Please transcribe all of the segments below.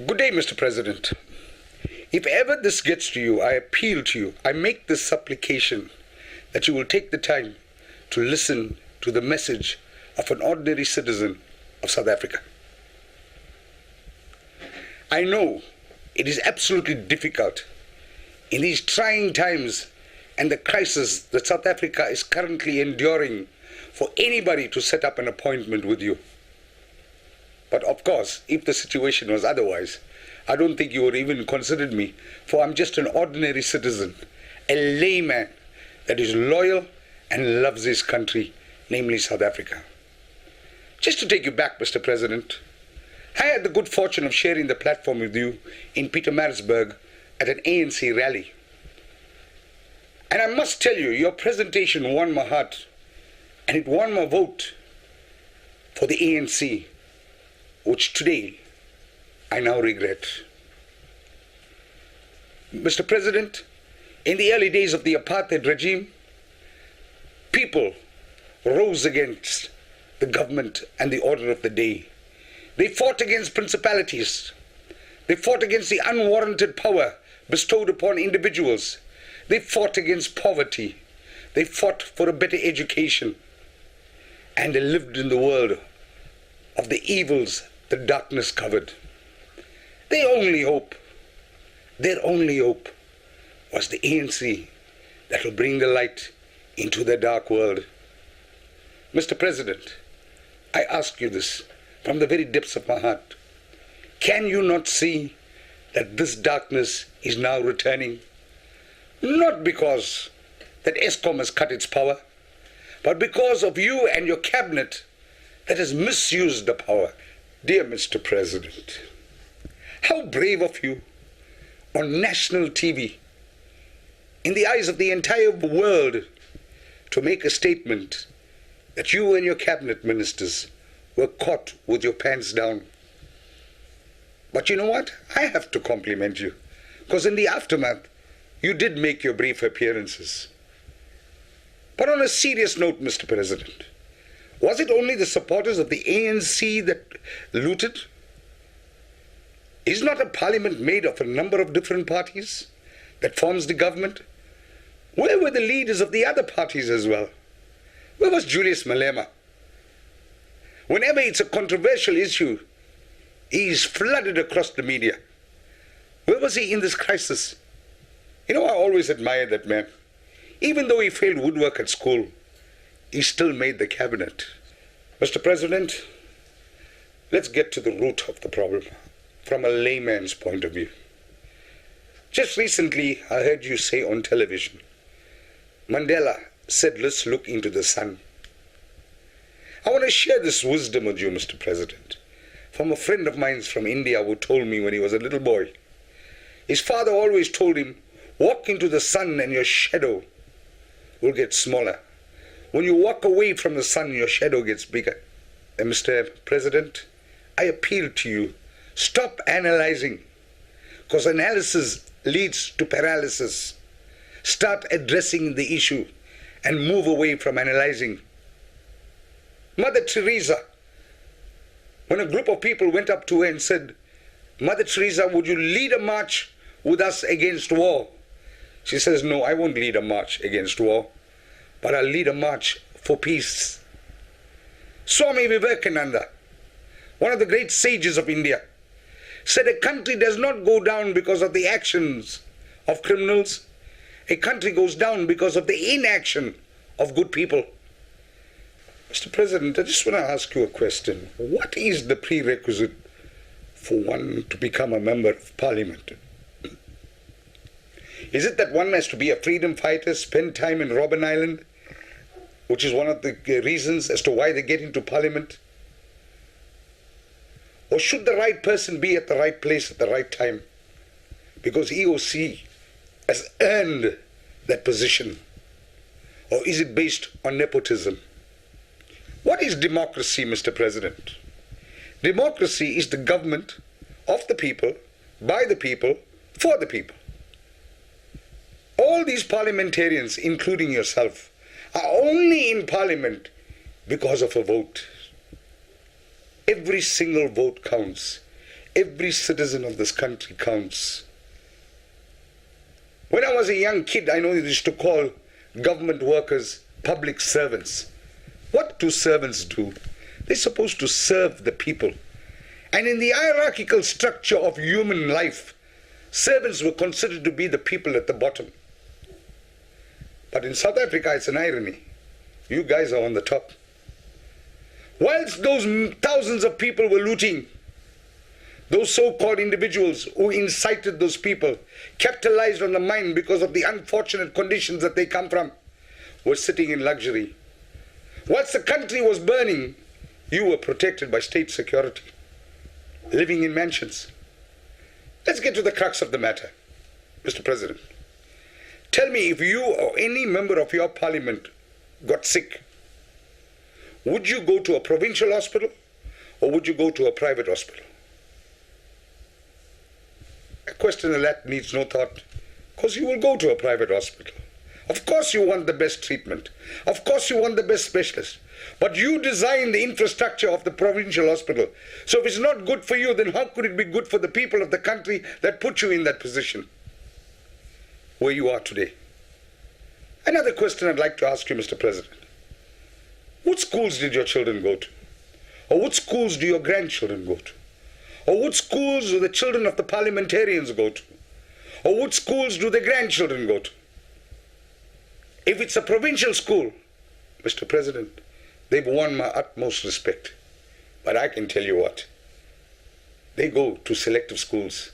Good day, Mr. President. If ever this gets to you, I appeal to you, I make this supplication that you will take the time to listen to the message of an ordinary citizen of South Africa. I know it is absolutely difficult in these trying times and the crisis that South Africa is currently enduring for anybody to set up an appointment with you. But of course, if the situation was otherwise, I don't think you would even consider me, for I'm just an ordinary citizen, a layman that is loyal and loves his country, namely South Africa. Just to take you back, Mr. President, I had the good fortune of sharing the platform with you in Pietermaritzburg at an ANC rally. And I must tell you, your presentation won my heart, and it won my vote for the ANC, which today I now regret. Mr. President, in the early days of the apartheid regime, people rose against the government and the order of the day. They fought against principalities. They fought against the unwarranted power bestowed upon individuals. They fought against poverty. They fought for a better education. And they lived in the world of the evils the darkness covered. Their only hope was the ANC that will bring the light into the dark world. Mr. President, I ask you this from the very depths of my heart. Can you not see that this darkness is now returning? Not because that Eskom has cut its power, but because of you and your cabinet that has misused the power. Dear Mr. President, how brave of you on national TV, in the eyes of the entire world, to make a statement that you and your cabinet ministers were caught with your pants down. But you know what? I have to compliment you, because in the aftermath, you did make your brief appearances. But on a serious note, Mr. President, was it only the supporters of the ANC that looted? Is not a parliament made of a number of different parties that forms the government? Where were the leaders of the other parties as well? Where was Julius Malema? Whenever it's a controversial issue, he's flooded across the media. Where was he in this crisis? You know, I always admired that man. Even though he failed woodwork at school, he still made the cabinet. Mr. President, let's get to the root of the problem from a layman's point of view. Just recently, I heard you say on television, Mandela said, let's look into the sun. I want to share this wisdom with you, Mr. President, from a friend of mine from India who told me when he was a little boy. His father always told him, walk into the sun and your shadow will get smaller. When you walk away from the sun, your shadow gets bigger. And Mr. President, I appeal to you, stop analyzing, because analysis leads to paralysis. Start addressing the issue and move away from analyzing. Mother Teresa, when a group of people went up to her and said, Mother Teresa, would you lead a march with us against war? She says, no, I won't lead a march against war, but I'll lead a march for peace. Swami Vivekananda, one of the great sages of India, said a country does not go down because of the actions of criminals. A country goes down because of the inaction of good people. Mr. President, I just want to ask you a question. What is the prerequisite for one to become a member of Parliament? Is it that one has to be a freedom fighter, spend time in Robben Island, which is one of the reasons as to why they get into Parliament? Or should the right person be at the right place at the right time because he or she has earned that position? Or is it based on nepotism? What is democracy, Mr. President? Democracy is the government of the people, by the people, for the people. All these parliamentarians, including yourself, are only in Parliament because of a vote. Every single vote counts. Every citizen of this country counts. When I was a young kid, I know they used to call government workers public servants. What do servants do? They're supposed to serve the people. And in the hierarchical structure of human life, servants were considered to be the people at the bottom. But in South Africa, it's an irony. You guys are on the top. Whilst those thousands of people were looting, those so-called individuals who incited those people, capitalized on the mind because of the unfortunate conditions that they come from, were sitting in luxury. Whilst the country was burning, you were protected by state security, living in mansions. Let's get to the crux of the matter, Mr. President. Tell me, if you or any member of your parliament got sick, would you go to a provincial hospital or would you go to a private hospital? A question like that needs no thought, because you will go to a private hospital. Of course you want the best treatment. Of course you want the best specialist. But you design the infrastructure of the provincial hospital. So if it's not good for you, then how could it be good for the people of the country that put you in that position where you are today? Another question I'd like to ask you, Mr. President. What schools did your children go to? Or what schools do your grandchildren go to? Or what schools do the children of the parliamentarians go to? Or what schools do the grandchildren go to? If it's a provincial school, Mr. President, they've won my utmost respect. But I can tell you what, they go to selective schools,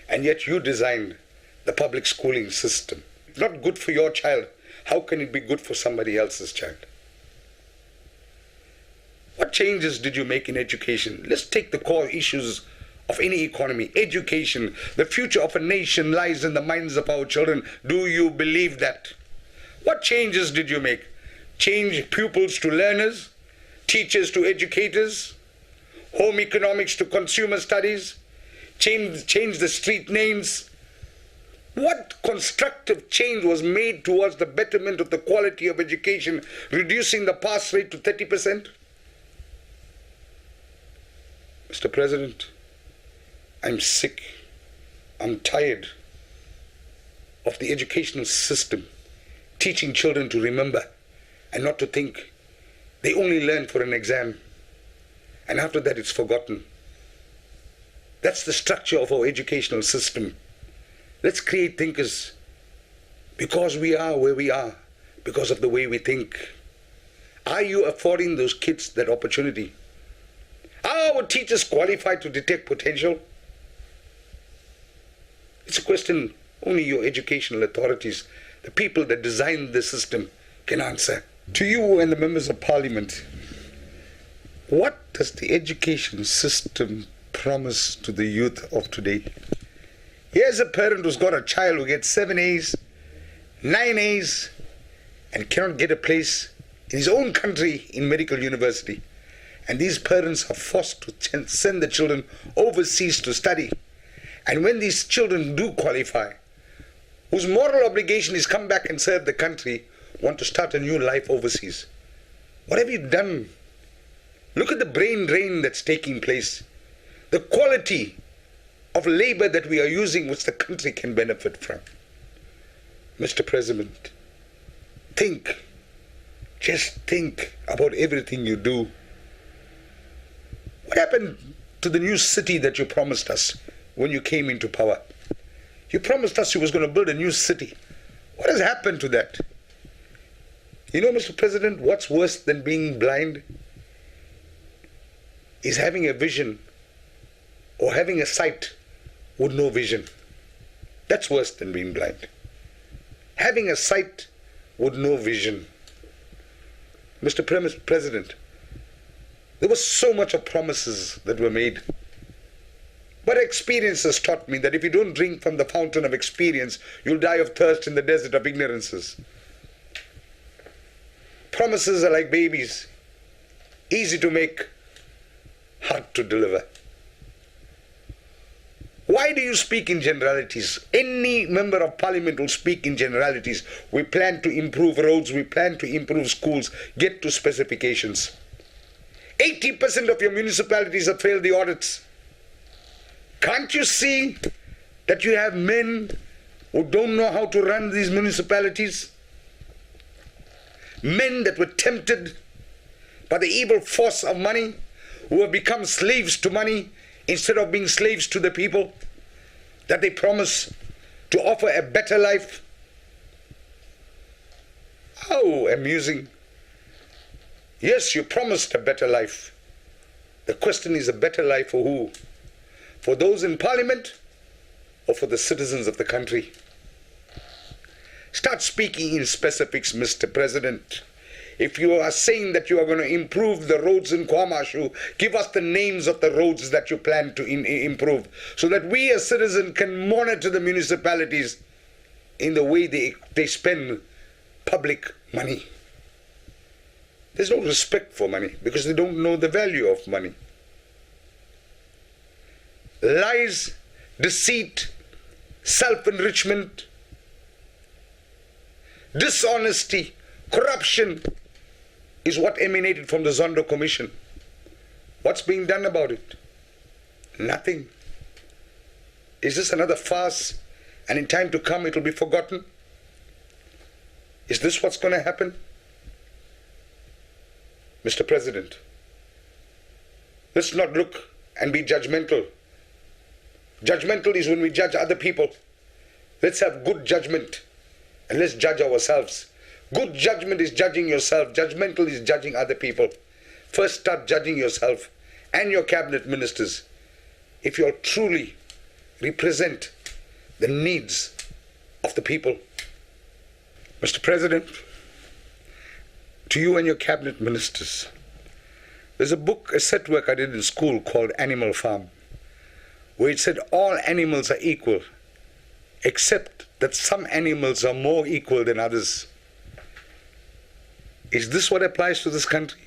and yet you designed the public schooling system. It's not good for your child. How can it be good for somebody else's child? What changes did you make in education? Let's take the core issues of any economy. Education, the future of a nation lies in the minds of our children. Do you believe that? What changes did you make? Change pupils to learners, teachers to educators, home economics to consumer studies, change the street names. What constructive change was made towards the betterment of the quality of education, reducing the pass rate to 30%? Mr. President, I'm sick, I'm tired of the educational system teaching children to remember and not to think. They only learn for an exam, and after that it's forgotten. That's the structure of our educational system. Let's create thinkers, because we are where we are, because of the way we think. Are you affording those kids that opportunity? Are our teachers qualified to detect potential? It's a question only your educational authorities, the people that designed the system, can answer. To you and the members of parliament, what does the education system promise to the youth of today? Here's a parent who's got a child who gets 7 A's, 9 A's, and cannot get a place in his own country in medical university. And these parents are forced to send the children overseas to study. And when these children do qualify, whose moral obligation is come back and serve the country, want to start a new life overseas. What have you done? Look at the brain drain that's taking place. The quality of labor that we are using, which the country can benefit from. Mr. President, think. Just think about everything you do. What happened to the new city that you promised us when you came into power? You promised us you was going to build a new city. What has happened to that? You know, Mr. President, what's worse than being blind is having a vision or having a sight with no vision. That's worse than being blind. Having a sight with no vision. Mr. President, there was so much of promises that were made. But experience has taught me that if you don't drink from the fountain of experience, you'll die of thirst in the desert of ignorances. Promises are like babies, easy to make, hard to deliver. Why do you speak in generalities? Any member of parliament will speak in generalities. We plan to improve roads, we plan to improve schools, get to specifications. 80% of your municipalities have failed the audits. Can't you see that you have men who don't know how to run these municipalities? Men that were tempted by the evil force of money, who have become slaves to money instead of being slaves to the people, that they promise to offer a better life. How amusing. Yes, you promised a better life. The question is, a better life for who? For those in Parliament or for the citizens of the country? Start speaking in specifics, Mr. President. If you are saying that you are going to improve the roads in Kwamashu, give us the names of the roads that you plan to improve, so that we as citizens can monitor the municipalities in the way they spend public money. There's no respect for money because they don't know the value of money. Lies, deceit, self-enrichment, dishonesty, corruption is what emanated from the Zondo Commission. What's being done about it? Nothing. Is this another farce, and in time to come it will be forgotten? Is this what's going to happen? Mr. President, let's not look and be judgmental. Judgmental is when we judge other people. Let's have good judgment and let's judge ourselves. Good judgment is judging yourself. Judgmental is judging other people. First start judging yourself and your cabinet ministers if you truly represent the needs of the people. Mr. President, to you and your cabinet ministers, there's a book, a set work I did in school called Animal Farm, where it said all animals are equal, except that some animals are more equal than others. Is this what applies to this country,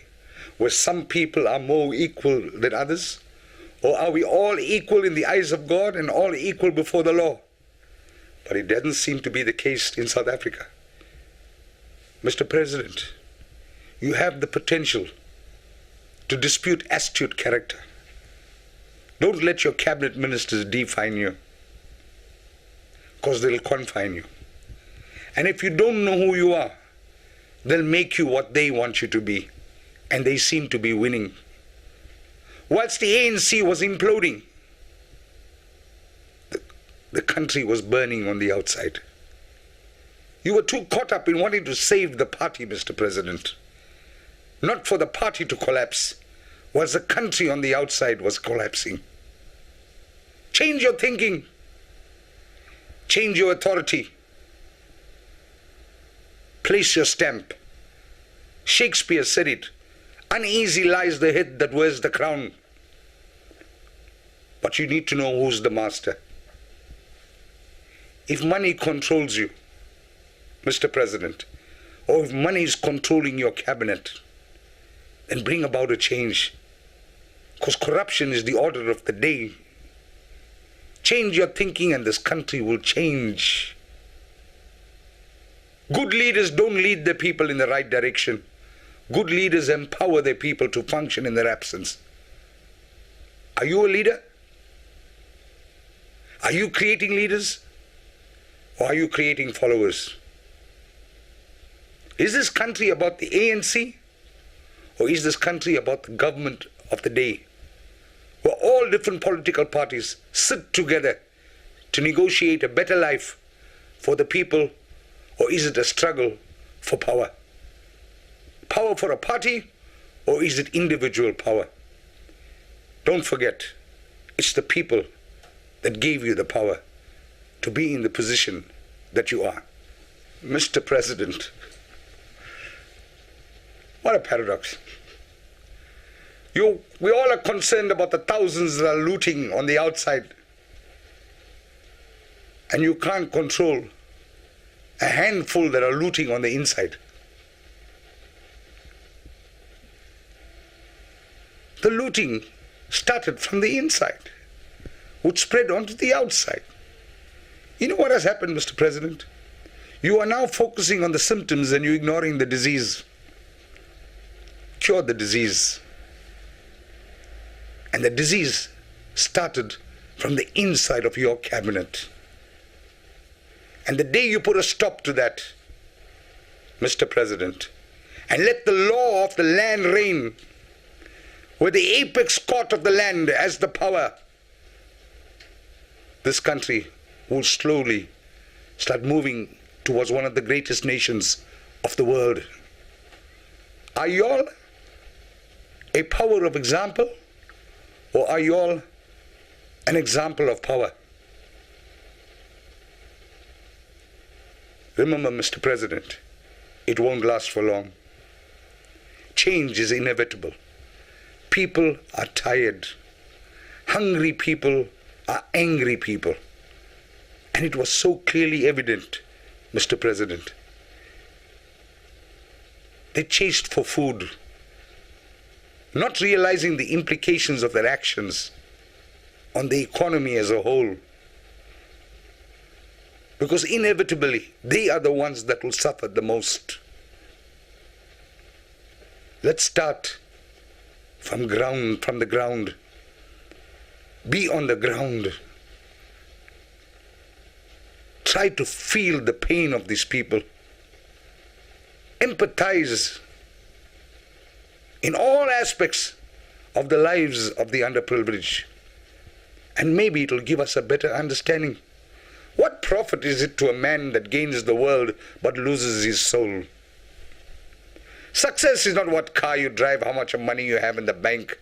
where some people are more equal than others? Or are we all equal in the eyes of God and all equal before the law? But it doesn't seem to be the case in South Africa. Mr. President, you have the potential to dispute astute character. Don't let your cabinet ministers define you, because they'll confine you. And if you don't know who you are, they'll make you what they want you to be, and they seem to be winning. Whilst the ANC was imploding, the country was burning on the outside. You were too caught up in wanting to save the party, Mr. President. Not for the party to collapse, whilst the country on the outside was collapsing. Change your thinking. Change your authority. Place your stamp. Shakespeare said it. Uneasy lies the head that wears the crown. But you need to know who's the master. If money controls you, Mr. President, or if money is controlling your cabinet, then bring about a change. Because corruption is the order of the day. Change your thinking and this country will change. Good leaders don't lead the people in the right direction. Good leaders empower their people to function in their absence. Are you a leader? Are you creating leaders? Or are you creating followers? Is this country about the ANC? Or is this country about the government of the day, where all different political parties sit together to negotiate a better life for the people? Or is it a struggle for power? Power for a party, or is it individual power? Don't forget, it's the people that gave you the power to be in the position that you are. Mr. President, what a paradox. We all are concerned about the thousands that are looting on the outside, and you can't control a handful that are looting on the inside. The looting started from the inside, would spread onto the outside. You know what has happened, Mr. President? You are now focusing on the symptoms and you're ignoring the disease. Cure the disease. And the disease started from the inside of your cabinet. And the day you put a stop to that, Mr. President, and let the law of the land reign, where the apex court of the land has the power, this country will slowly start moving towards one of the greatest nations of the world. Are you all a power of example, or are you all an example of power? Remember, Mr. President, it won't last for long. Change is inevitable. People are tired. Hungry people are angry people. And it was so clearly evident, Mr. President. They chased for food, not realizing the implications of their actions on the economy as a whole. Because inevitably, they are the ones that will suffer the most. Let's start from the ground. Be on the ground. Try to feel the pain of these people. Empathize in all aspects of the lives of the underprivileged. And maybe it will give us a better understanding. What profit is it to a man that gains the world but loses his soul? Success is not what car you drive, how much money you have in the bank,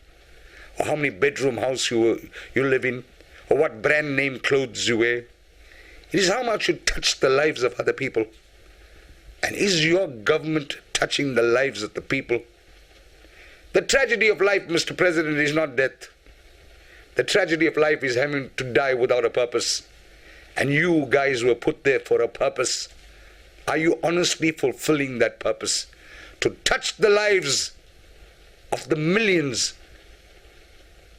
or how many bedroom house you live in, or what brand name clothes you wear. It is how much you touch the lives of other people. And is your government touching the lives of the people? The tragedy of life, Mr. President, is not death. The tragedy of life is having to die without a purpose. And you guys were put there for a purpose. Are you honestly fulfilling that purpose? To touch the lives of the millions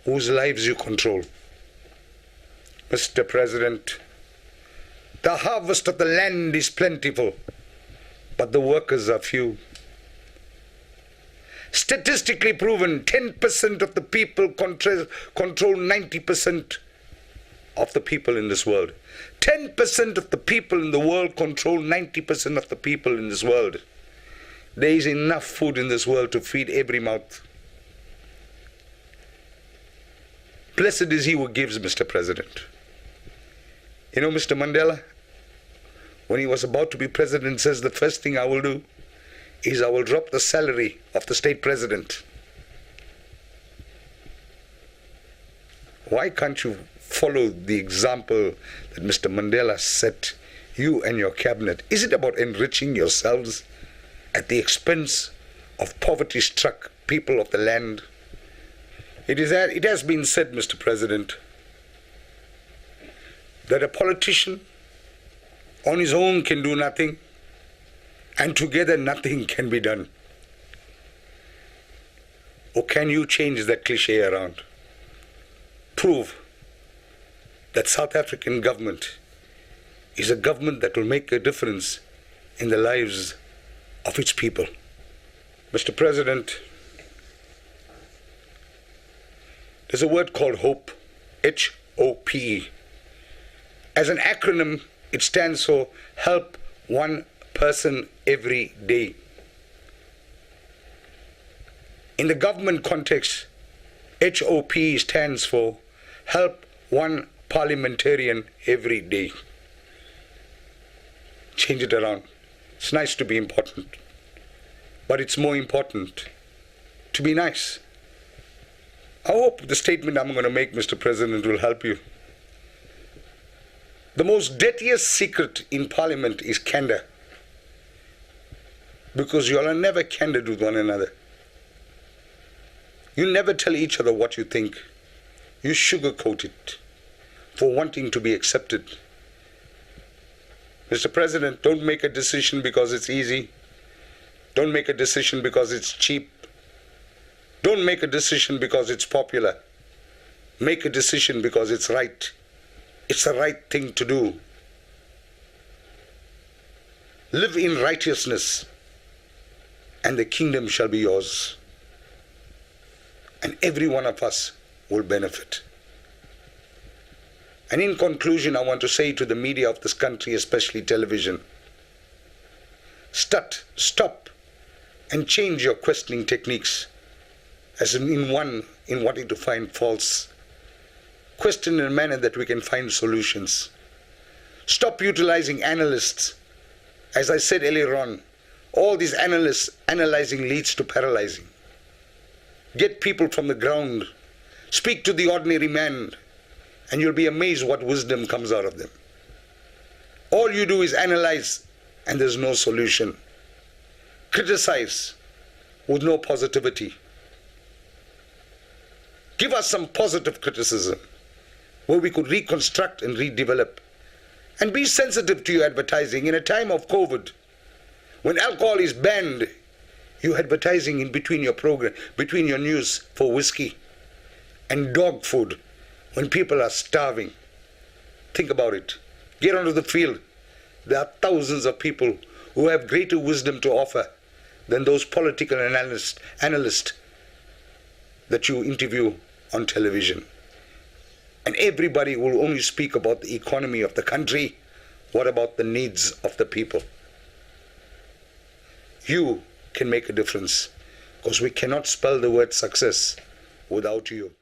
whose lives you control. Mr. President, the harvest of the land is plentiful, but the workers are few. Statistically proven, 10% of the people control 90% of the people in this world. 10% of the people in the world control 90% of the people in this world. There is enough food in this world to feed every mouth. Blessed is he who gives, Mr. President. You know, Mr. Mandela, when he was about to be president, says the first thing I will do is I will drop the salary of the state president. Why can't you follow the example that Mr. Mandela set, you and your cabinet? Is it about enriching yourselves at the expense of poverty-struck people of the land? It has been said, Mr. President, that a politician on his own can do nothing, and together nothing can be done. Or can you change that cliche around? Prove that South African government is a government that will make a difference in the lives of its people. Mr. President, there's a word called hope, H-O-P-E. As an acronym, it stands for help one person every day. In the government context, HOP stands for help one parliamentarian every day. Change it around. It's nice to be important, but it's more important to be nice. I hope the statement I'm going to make, Mr. President, will help you. The most dirtiest secret in Parliament is candor, because you all are never candid with one another. You never tell each other what you think. You sugarcoat it for wanting to be accepted. Mr. President, don't make a decision because it's easy. Don't make a decision because it's cheap. Don't make a decision because it's popular. Make a decision because it's right. It's the right thing to do. Live in righteousness, and the kingdom shall be yours. And every one of us will benefit. And in conclusion, I want to say to the media of this country, especially television, stop and change your questioning techniques as in wanting to find faults. Question in a manner that we can find solutions. Stop utilizing analysts. As I said earlier on, all these analysts analyzing leads to paralyzing. Get people from the ground. Speak to the ordinary man, and you'll be amazed what wisdom comes out of them. All you do is analyze, and there's no solution. Criticize with no positivity. Give us some positive criticism where we could reconstruct and redevelop. And be sensitive to your advertising. In a time of COVID, when alcohol is banned, you're advertising in between your program, between your news for whiskey and dog food when people are starving. Think about it. Get onto the field. There are thousands of people who have greater wisdom to offer than those political analysts that you interview on television. And everybody will only speak about the economy of the country. What about the needs of the people? You can make a difference, because we cannot spell the word success without you.